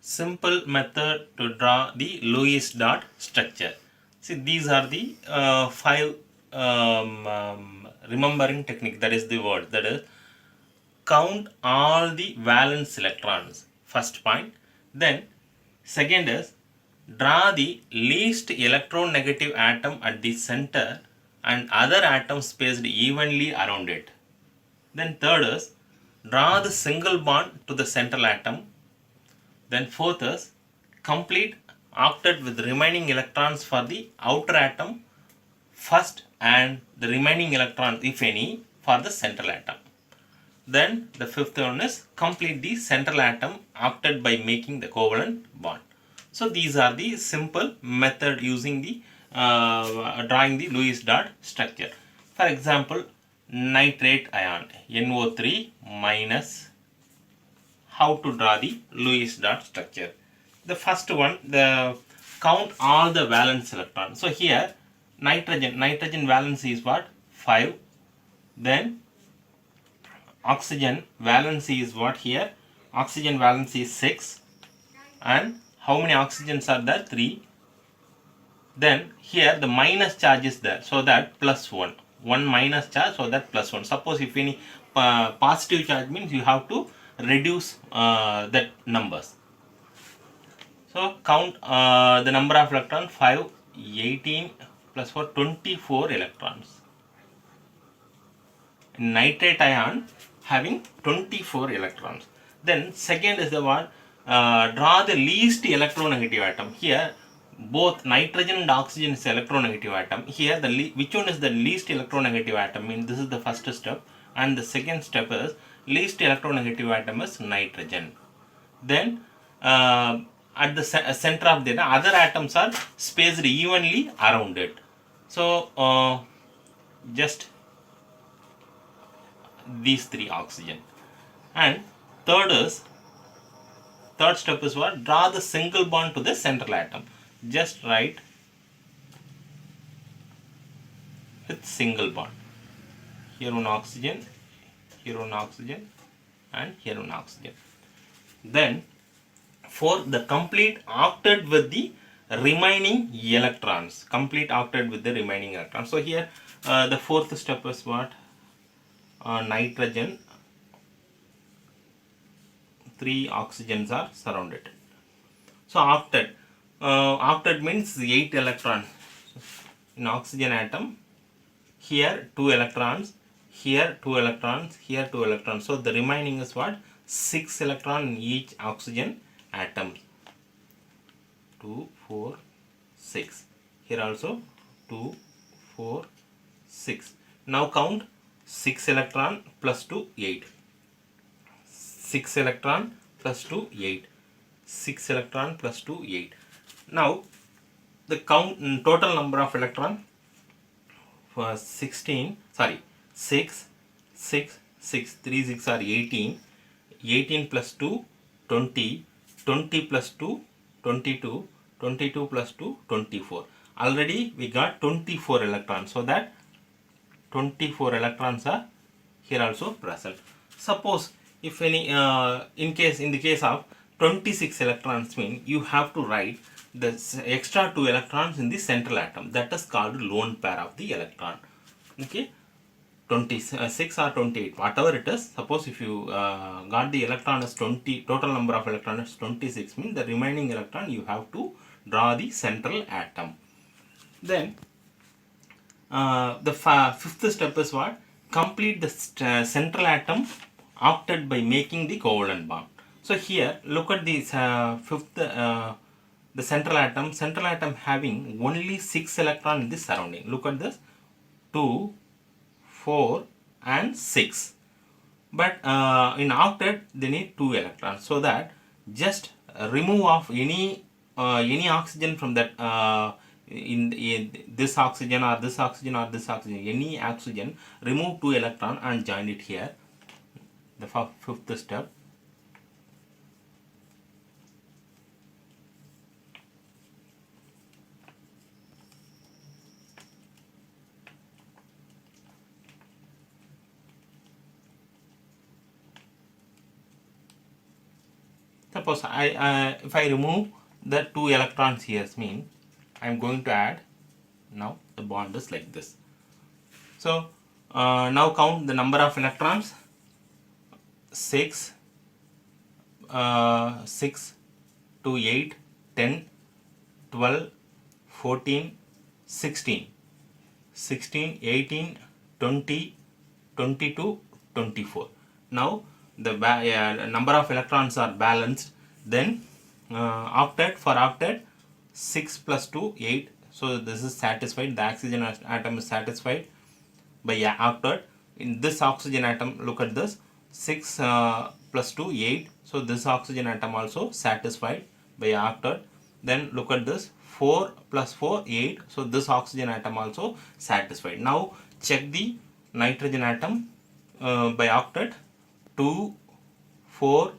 simple method to draw the Lewis dot structure. See, these are the five remembering technique. That is the word. That is, count all the valence electrons. First point. Then second is, draw the least electronegative atom at the center and other atoms spaced evenly around it. Then third is, draw the single bond to the central atom. Then fourth is, complete octet with remaining electrons for the outer atom first and the remaining electrons, if any, for the central atom. Then the fifth one is, complete the central atom octet by making the covalent bond. So these are the simple method using the drawing the Lewis dot structure. For example, nitrate ion NO3 minus. How to draw the Lewis dot structure? The first one, the count all the valence electrons. So here nitrogen valence is what? 5. Then oxygen valence is what here? Oxygen valence is 6. And how many oxygens are there? 3. Then here the minus charge is there, so that plus 1. 1 minus charge, so that plus 1. Suppose if any positive charge means you have to reduce that numbers. So count the number of electrons. 5, 18 plus 4, 24 electrons. Nitrate ion having 24 electrons. Then second is the one, draw the least electronegative atom. Here both nitrogen and oxygen is electronegative atom. Here which one is the least electronegative atom? Means this is the first step, and the second step is least electronegative atom is nitrogen. Then at the center of the other atoms are spaced evenly around it. So just these 3 oxygen. And third step is what? Draw the single bond to the central atom. Just write with single bond. Here one oxygen, here one oxygen, and here one oxygen. Then for the complete octet with the remaining electrons. Complete octet with the remaining electrons. So here the fourth step is what? Nitrogen. 3 oxygens are surrounded. So octet. Octet means 8 electrons. In oxygen atom, here 2 electrons, here 2 electrons, here 2 electrons. So the remaining is what? 6 electrons in each oxygen atom. 2, 4, 6. Here also 2, 4, 6. Now count 6 electron plus 2, 8. 6 electron plus 2, 8. 6 electron plus 2, 8. Now the total number of electron for 6, 6, 3 6 are 18. 18 plus 2, 20. 20 plus 2, 22. 22 plus 2, 24. Already we got 24 electrons. So that 24 electrons are here also present. Suppose if any in the case of 26 electrons, mean you have to write the extra 2 electrons in the central atom. That is called lone pair of the electron. Okay, 26 or 28, whatever it is. Suppose if you got the electron as 20, total number of electrons is 26, means the remaining electron you have to draw the central atom. Then the fifth step is what? Complete the central atom octet by making the covalent bond. So here look at the fifth, the central atom having only 6 electrons in the surrounding. Look at this, 2, 4 and 6. But in octet they need 2 electrons. So that just remove off any oxygen from that in this oxygen or this oxygen or this oxygen, any oxygen, remove 2 electron and join it here. The fifth step. Suppose if I remove the 2 electrons here, mean I am going to add. Now the bond is like this. So now count the number of electrons. 6, 6 to 8, 10, 12, 14, 16, 16, 18, 20, 22, 24. Now the number of electrons are balanced. Then octet, for octet, 6 plus 2, 8. So this is satisfied. The oxygen atom is satisfied by octet. In this oxygen atom, look at this, 6 plus 2, 8. So this oxygen atom also satisfied by octet. Then look at this, 4 plus 4, 8. So this oxygen atom also satisfied. Now check the nitrogen atom by octet. 2, 4,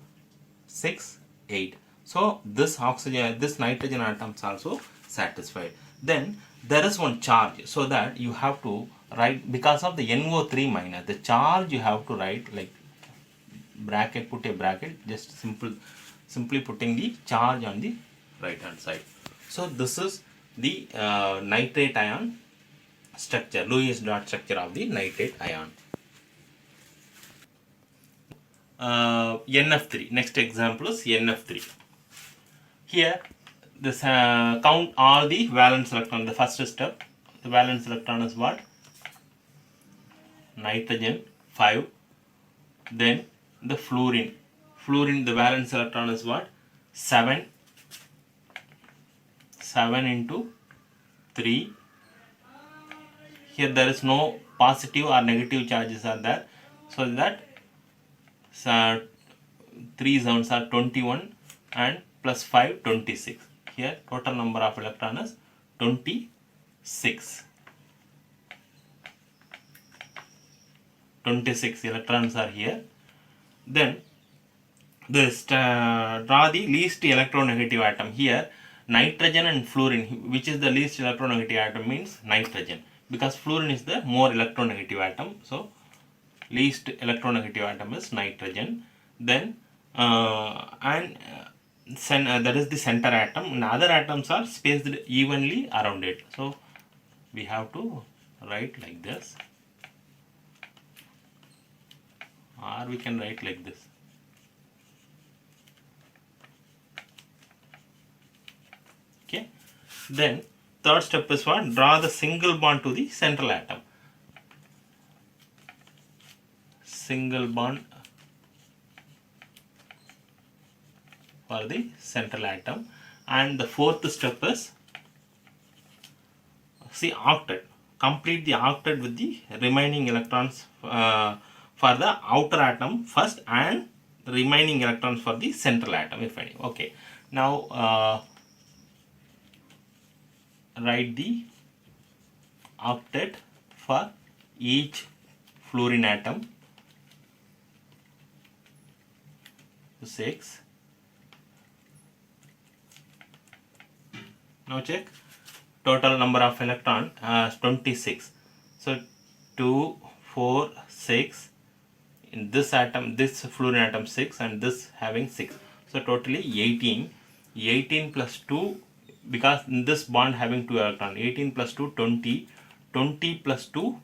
6, 8. So this nitrogen atoms also satisfied. Then there is one charge, so that you have to write, because of the NO3 minus, the charge you have to write like bracket, put a bracket, just simply putting the charge on the right hand side. So this is the nitrate ion structure, Lewis dot structure of the nitrate ion. NF3. Next example is NF3. Here, this count all the valence electron. The first step, the valence electron is what? Nitrogen 5. Then the fluorine. Fluorine, the valence electron is what? 7. 7 into 3. Here there is no positive or negative charges are there, so that 3 zones are 21 and plus 5, 26. Here total number of electrons is 26. 26 electrons are here. Then this draw the least electronegative atom. Here nitrogen and fluorine, which is the least electronegative atom, means nitrogen, because fluorine is the more electronegative atom. So least electronegative atom is nitrogen. Then that is the center atom, and other atoms are spaced evenly around it. So we have to write like this, or we can write like this. Okay. Then third step is what? Draw the single bond to the central atom. Single bond for the central atom. And the fourth step is, see, octet. Complete the octet with the remaining electrons for the outer atom first, and the remaining electrons for the central atom, if any. Okay. Now write the octet for each fluorine atom. 6. Now check total number of electron 26. So 2, 4, 6. In this atom, this fluorine atom 6, and this having 6. So totally 18. 18 plus 2, because in this bond having 2 electrons. 18 plus 2, 20. 20 plus 2,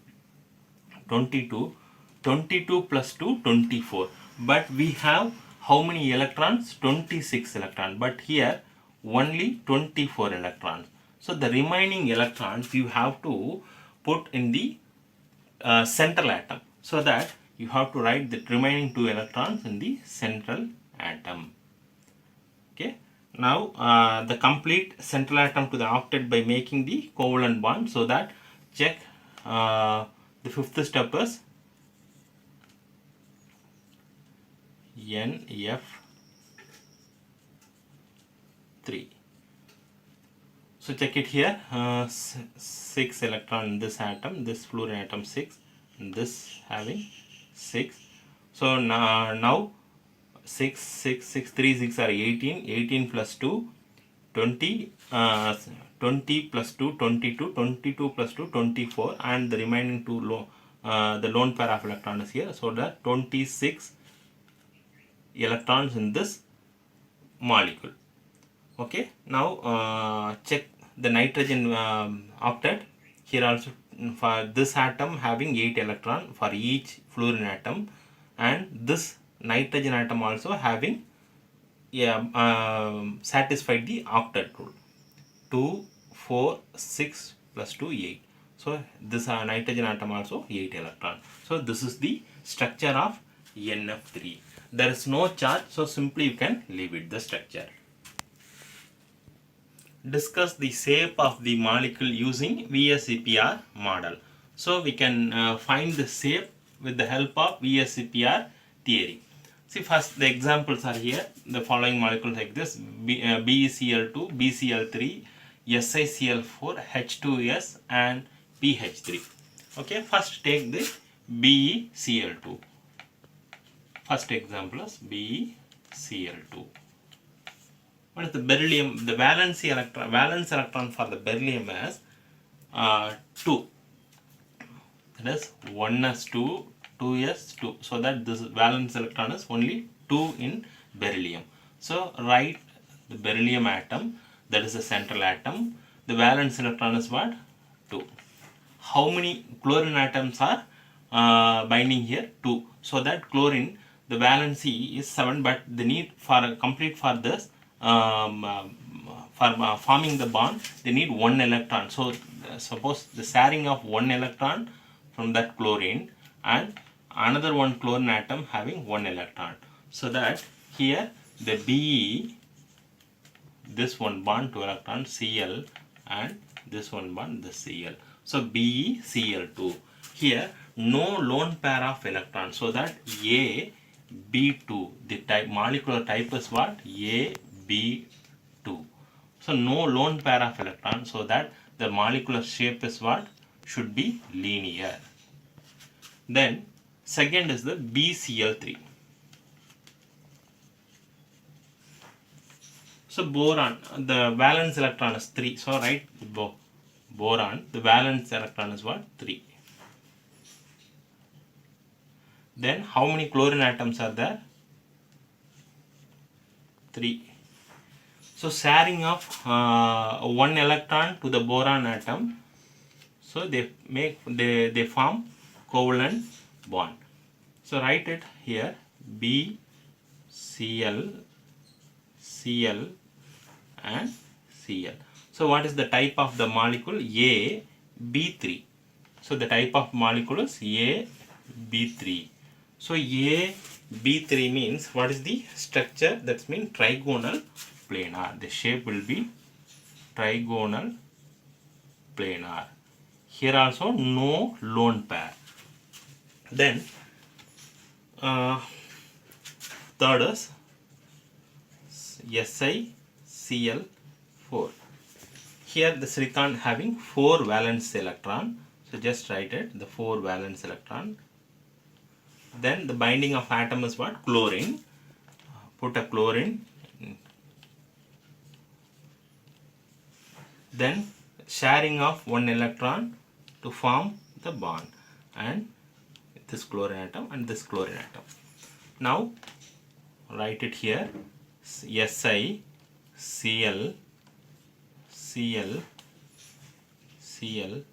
22. 22 plus 2, 24. But we have how many electrons? 26 electrons. But here only 24 electrons. So the remaining electrons you have to put in the central atom, so that you have to write the remaining 2 electrons in the central atom. Okay. Now the complete central atom to the octet by making the covalent bond, so that check the fifth step is NF3. So check it here, 6 electron in this atom, this fluorine atom 6, and this having 6. So now 6, 6, 6, 3, 6 are 18, 18 plus 2, 20, 20 plus 2, 22, 22 plus 2, 24, and the remaining 2 the lone pair of electrons is here, so that 26 electrons in this molecule. Okay, now check the nitrogen octet. Here also for this atom having 8 electron for each fluorine atom, and this nitrogen atom also having satisfied the octet rule. 2 4 6 plus 2 8. So this nitrogen atom also 8 electron. So this is the structure of NF3. There is no charge, so simply you can leave it the structure. Discuss the shape of the molecule using VSEPR model. So we can find the shape with the help of VSEPR theory. See, first the examples are here. The following molecules like this: BeCl2, BCl3, SiCl4, H2S and PH3. Okay, first take the BeCl2. First example is BeCl2. What is the beryllium? The valence electron for the beryllium is 2. That is 1s2, 2s2. So that this valence electron is only 2 in beryllium. So write the beryllium atom, that is the central atom. The valence electron is what? 2. How many chlorine atoms are binding here? 2. So that chlorine, the valency is 7, but the need for complete for this for forming the bond, they need 1 electron. So suppose the sharing of 1 electron from that chlorine and another one chlorine atom having 1 electron. So that here the Be, this one bond 2 electron, Cl, and this one bond the Cl. So BeCl2. Here no lone pair of electrons, so that AB2, the type molecular type is what? AB2. So no lone pair of electrons, so that the molecular shape is what? Should be linear. Then second is the BCl3. So boron, the valence electron is 3. So write boron, the valence electron is what? 3. Then how many chlorine atoms are there? 3. So sharing of 1 electron to the boron atom, so they form covalent bond. So write it here: BCl, Cl and Cl. So what is the type of the molecule? AB3. So the type of molecule is AB3. So AB3 means what is the structure? That means trigonal planar. The shape will be trigonal planar. Here also no lone pair. Then third is SiCl4. Here the silicon having 4 valence electron. So just write it, the 4 valence electron. Then the binding of atom is what? Chlorine. Put a chlorine. Then sharing of 1 electron to form the bond, and this chlorine atom and this chlorine atom. Now write it here: SiCl, Cl, Cl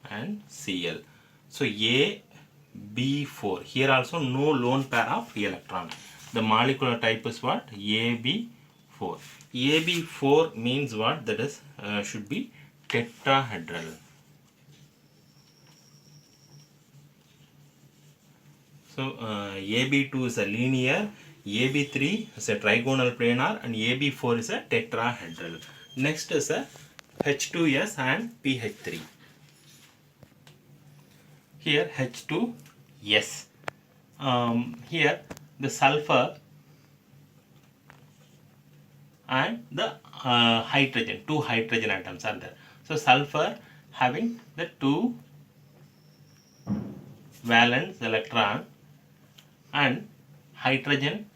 and Cl. So AB4. Here also no lone pair of electron. The molecular type is what? AB4. AB4 means what? That is should be tetrahedral. So AB2 is a linear, AB3 is a trigonal planar, and AB4 is a tetrahedral. Next is a H2S and PH3. Here H2S. Here the sulfur and the hydrogen, 2 hydrogen atoms are there. So sulfur having the 2 valence electron, and hydrogen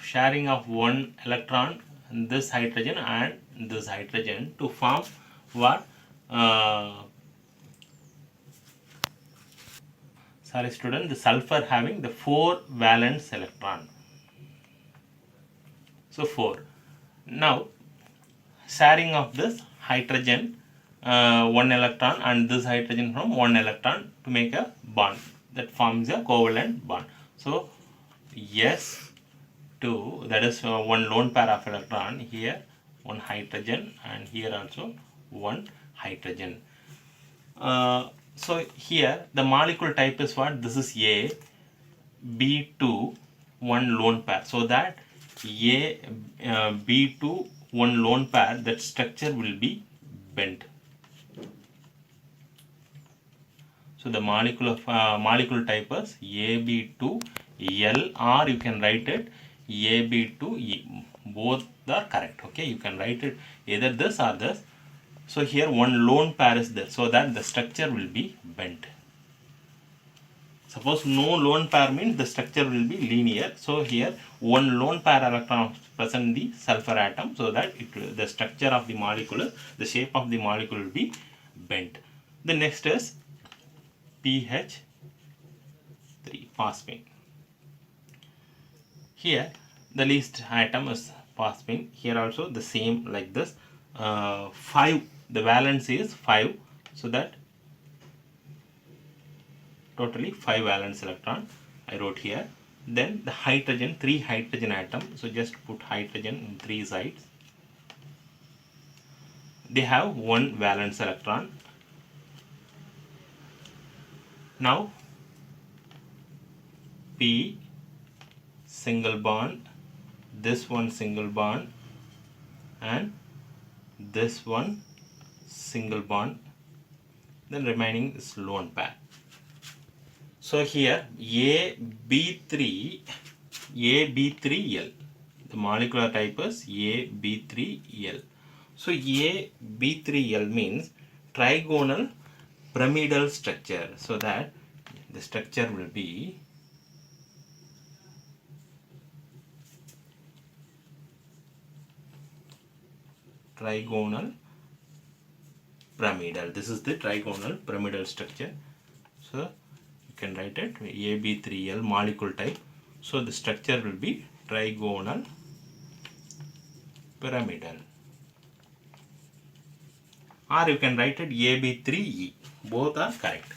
sharing of 1 electron in this hydrogen and this hydrogen to form what? The sulfur having the 4 valence electron. So 4. Now sharing of this hydrogen, one electron, and this hydrogen from one electron to make a bond that forms a covalent bond. So S2, that is one lone pair of electron, here one hydrogen, and here also one hydrogen. So here the molecule type is what? This is A, B2, one lone pair. So that A, B2, one lone pair, that structure will be bent. So the molecule type is AB2L, or you can write it AB2E. Both are correct. Okay, you can write it either this or this. So here one lone pair is there, so that the structure will be bent. Suppose no lone pair means the structure will be linear. So here one lone pair electron present in the sulfur atom, so that the structure of the molecule, the shape of the molecule will be bent. The next is pH 3, phosphine. Here the least atom is phosphine. Here also the same like this. 5, the valence is 5, so that totally 5 valence electron I wrote here. Then the hydrogen, 3 hydrogen atom, so just put hydrogen in 3 sides. They have 1 valence electron. Now P single bond, this one single bond, and this one single bond, then remaining is lone pair. So here AB3L, the molecular type is AB3L. So AB3L means trigonal pyramidal structure, so that the structure will be trigonal pyramidal. This is the trigonal pyramidal structure. So you can write it AB3L molecule type. So the structure will be trigonal pyramidal. Or you can write it AB3E. Both are correct.